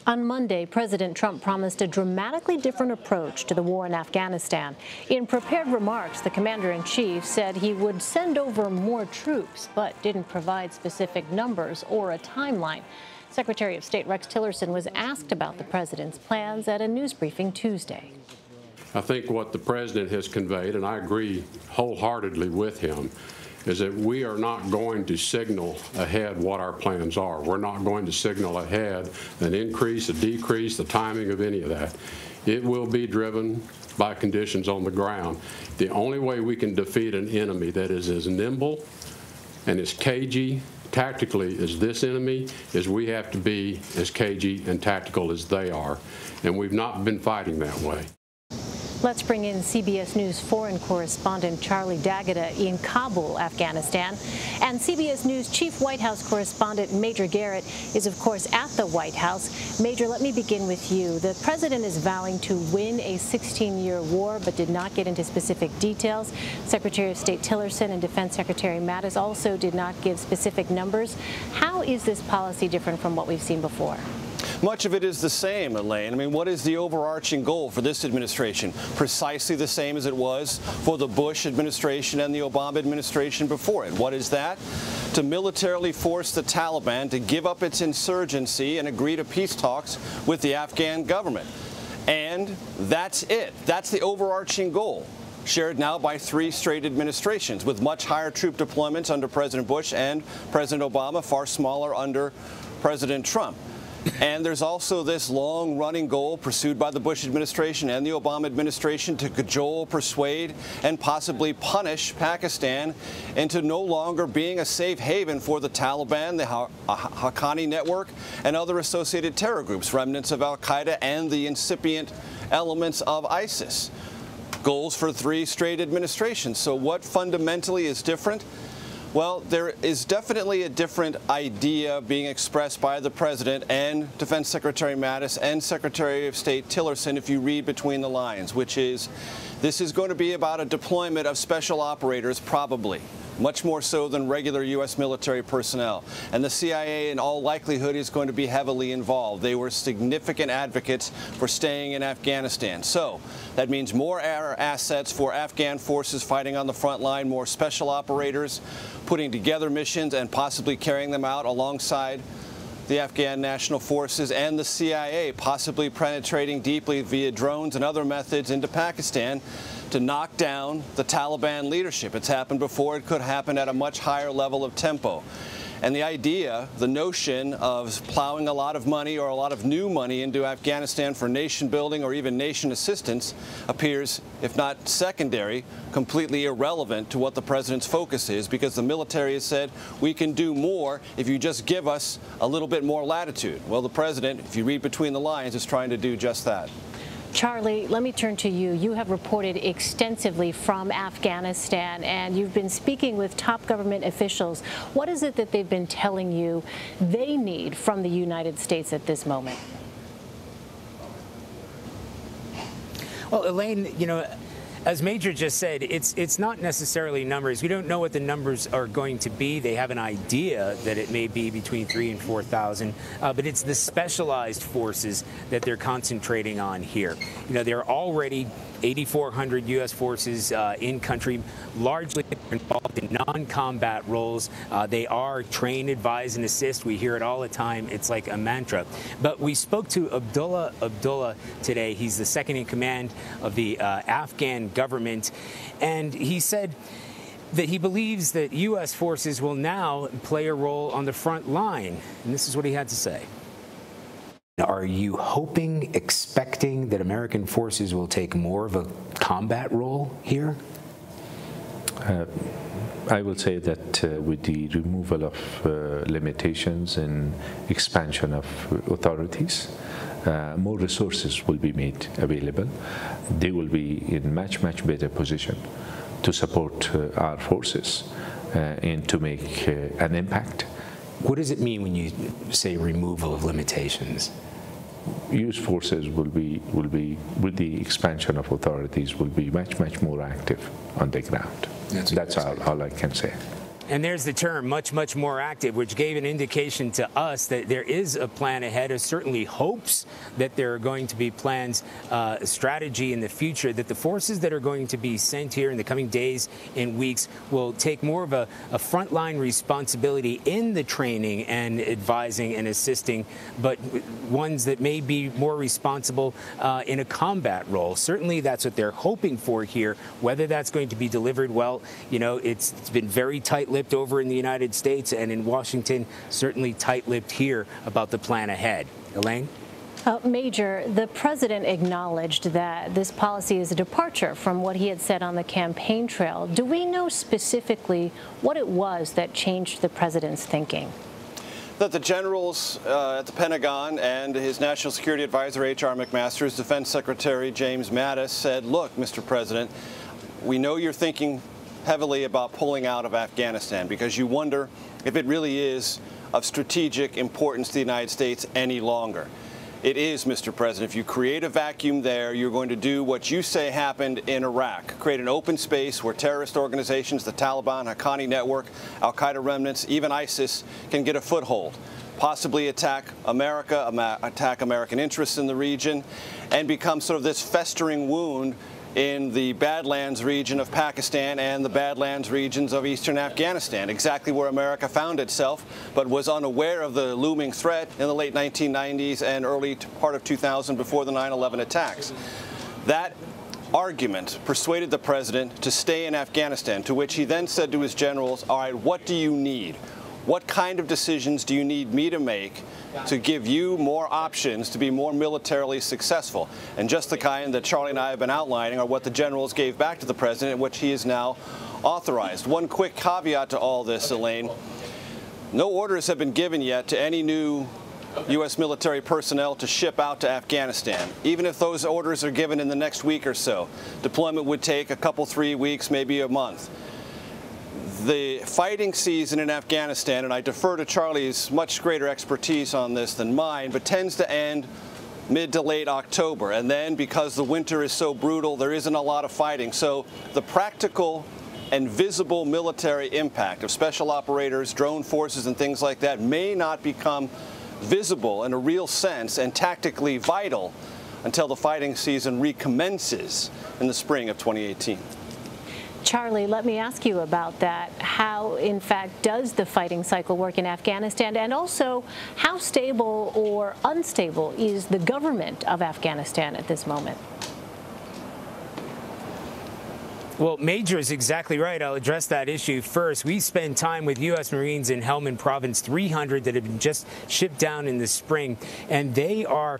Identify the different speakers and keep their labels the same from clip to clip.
Speaker 1: On Monday, President Trump promised a dramatically different approach to the war in Afghanistan. In prepared remarks, the commander-in-chief said he would send over more troops, but didn't provide specific numbers or a timeline. Secretary of State Rex Tillerson was asked about the president's plans at a news briefing Tuesday.
Speaker 2: I think what the president has conveyed, and I agree wholeheartedly with him, is that we are not going to signal ahead what our plans are. We're not going to signal ahead an increase, a decrease, the timing of any of that. It will be driven by conditions on the ground. The only way we can defeat an enemy that is as nimble and as cagey tactically as this enemy is we have to be as cagey and tactical as they are. And we've not been fighting that way.
Speaker 1: Let's bring in CBS News foreign correspondent Charlie D'Agata in Kabul, Afghanistan. And CBS News Chief White House correspondent Major Garrett is, of course, at the White House. Major, let me begin with you. The president is vowing to win a 16-year war, but did not get into specific details. Secretary of State Tillerson and Defense Secretary Madison also did not give specific numbers. How is this policy different from what we've seen before?
Speaker 3: Much of it is the same, Elaine. I mean, what is the overarching goal for this administration? Precisely the same as it was for the Bush administration and the Obama administration before it. What is that? To militarily force the Taliban to give up its insurgency and agree to peace talks with the Afghan government. And that's it. That's the overarching goal, shared now by 3 straight administrations, with much higher troop deployments under President Bush and President Obama, far smaller under President Trump. And there's also this long-running goal pursued by the Bush administration and the Obama administration to cajole, persuade, and possibly punish Pakistan into no longer being a safe haven for the Taliban, the Haqqani network, and other associated terror groups, remnants of al-Qaeda and the incipient elements of ISIS. Goals for 3 straight administrations. So what fundamentally is different? Well, there is definitely a different idea being expressed by the President and Defense Secretary Madison and Secretary of State Tillerson if you read between the lines, which is this is going to be about a deployment of special operators, probably, much more so than regular U.S. military personnel. And the CIA, in all likelihood, is going to be heavily involved. They were significant advocates for staying in Afghanistan. So that means more air assets for Afghan forces fighting on the front line, more special operators putting together missions and possibly carrying them out alongside the Afghan national forces, and the CIA possibly penetrating deeply via drones and other methods into Pakistan to knock down the Taliban leadership. It's happened before. It could happen at a much higher level of tempo. And the idea, the notion of plowing a lot of money or a lot of new money into Afghanistan for nation building or even nation assistance appears, if not secondary, completely irrelevant to what the president's focus is, because the military has said we can do more if you just give us a little bit more latitude. Well, the president, if you read between the lines, is trying to do just that.
Speaker 1: Charlie, let me turn to you. You have reported extensively from Afghanistan, and you've been speaking with top government officials. What is it that they've been telling you they need from the United States at this moment?
Speaker 4: Well, Elaine, you know, as Major just said, it's not necessarily numbers. We don't know what the numbers are going to be. They have an idea that it may be between 3,000 and 4,000, but it's the specialized forces that they're concentrating on here. You know, there are already 8,400 U.S. forces in country, largely involved in non-combat roles. They are train, advise, and assist. We hear it all the time. It's like a mantra. But we spoke to Abdullah Abdullah today. He's the second in command of the Afghan government, and he said that he believes that U.S. forces will now play a role on the front line. And this is what he had to say.
Speaker 5: Are you hoping, expecting that American forces will take more of a combat role here?
Speaker 6: I will say that with the removal of limitations and expansion of authorities, more resources will be made available. They will be in much better position to support our forces and to make an impact.
Speaker 5: What does it mean when you say removal of limitations?
Speaker 6: U.S. forces will be, with the expansion of authorities, will be much more active on the ground. That's all I can say.
Speaker 4: And there's the term, much, much more active, which gave an indication to us that there is a plan ahead, or certainly hopes that there are going to be plans, strategy in the future, that the forces that are going to be sent here in the coming days and weeks will take more of a frontline responsibility in the training and advising and assisting, but ones that may be more responsible in a combat role. Certainly that's what they're hoping for here. Whether that's going to be delivered, well, you know, it's been very tight-lipped over in the United States, and in Washington, certainly tight-lipped here about the plan ahead. Elaine?
Speaker 1: Major, the president acknowledged that this policy is a departure from what he had said on the campaign trail. Do we know specifically what it was that changed the president's thinking?
Speaker 3: That the generals at the Pentagon and his National Security Advisor, H.R. McMaster's Defense Secretary, James Mattis, said, look, Mr. President, we know you're thinking heavily about pulling out of Afghanistan because you wonder if it really is of strategic importance to the United States any longer. It is, Mr. President. If you create a vacuum there, you're going to do what you say happened in Iraq, create an open space where terrorist organizations, the Taliban, Haqqani Network, Al-Qaeda remnants, even ISIS can get a foothold, possibly attack America, attack American interests in the region, and become sort of this festering wound in the Badlands region of Pakistan and the Badlands regions of eastern Afghanistan, exactly where America found itself, but was unaware of the looming threat in the late 1990s and early part of 2000 before the 9/11 attacks. That argument persuaded the president to stay in Afghanistan, to which he then said to his generals, all right, what do you need? What kind of decisions do you need me to make to give you more options to be more militarily successful? And just the kind that Charlie and I have been outlining are what the generals gave back to the president, which he has now authorized. One quick caveat to all this, Elaine. No orders have been given yet to any new U.S. military personnel to ship out to Afghanistan. Even if those orders are given in the next week or so, deployment would take a couple, 3 weeks, maybe a month. The fighting season in Afghanistan, and I defer to Charlie's much greater expertise on this than mine, but tends to end mid to late October. And then because the winter is so brutal, there isn't a lot of fighting. So the practical and visible military impact of special operators, drone forces, and things like that may not become visible in a real sense and tactically vital until the fighting season recommences in the spring of 2018.
Speaker 1: Charlie, let me ask you about that. How, in fact, does the fighting cycle work in Afghanistan? And also, how stable or unstable is the government of Afghanistan at this moment?
Speaker 4: Well, Major is exactly right. I'll address that issue first. We spend time with U.S. Marines in Helmand Province, 300 that have been just shipped down in the spring, and they are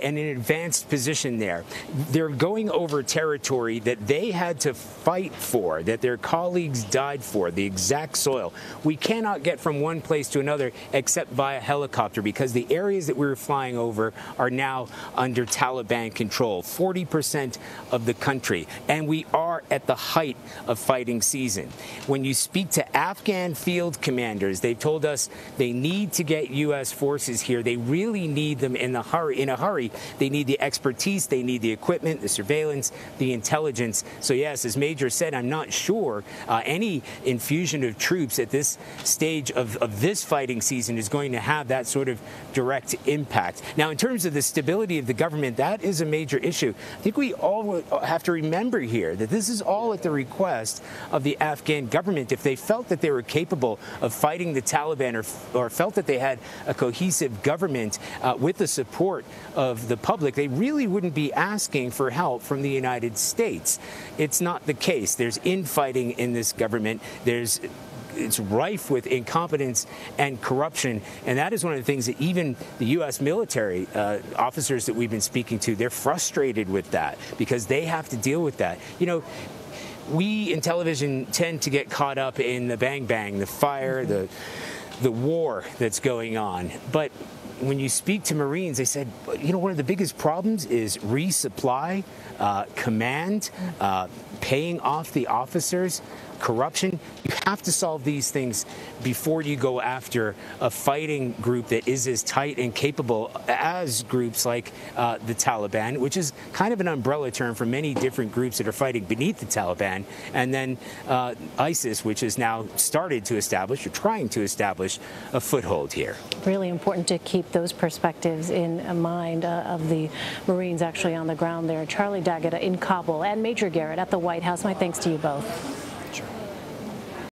Speaker 4: in an advanced position there. They're going over territory that they had to fight for, that their colleagues died for, the exact soil. We cannot get from one place to another except via helicopter because the areas that we were flying over are now under Taliban control, 40% of the country, and we are at the height of fighting season. When you speak to Afghan field commanders, they've told us they need to get U.S. forces here. They really need them in a hurry. They need the expertise, they need the equipment, the surveillance, the intelligence. So yes, as Major said, I'm not sure any infusion of troops at this stage of this fighting season is going to have that sort of direct impact. Now, in terms of the stability of the government, that is a major issue. I think we all have to remember here that this is all at the request of the Afghan government. If they felt that they were capable of fighting the Taliban or felt that they had a cohesive government with the support of the public, they really wouldn't be asking for help from the United States. It's not the case. There's infighting in this government. It's rife with incompetence and corruption, and that is one of the things that even the U.S. military officers that we've been speaking to, they're frustrated with that because they have to deal with that. You know, we in television tend to get caught up in the bang-bang, the fire, the war that's going on. But when you speak to Marines, they said, you know, one of the biggest problems is resupply, command, paying off the officers. corruption. You have to solve these things before you go after a fighting group that is as tight and capable as groups like the Taliban, which is kind of an umbrella term for many different groups that are fighting beneath the Taliban, and then ISIS, which has now started to establish or trying to establish a foothold here.
Speaker 1: Really important to keep those perspectives in mind of the Marines actually on the ground there. Charlie Daggett in Kabul and Major Garrett at the White House. My thanks to you both.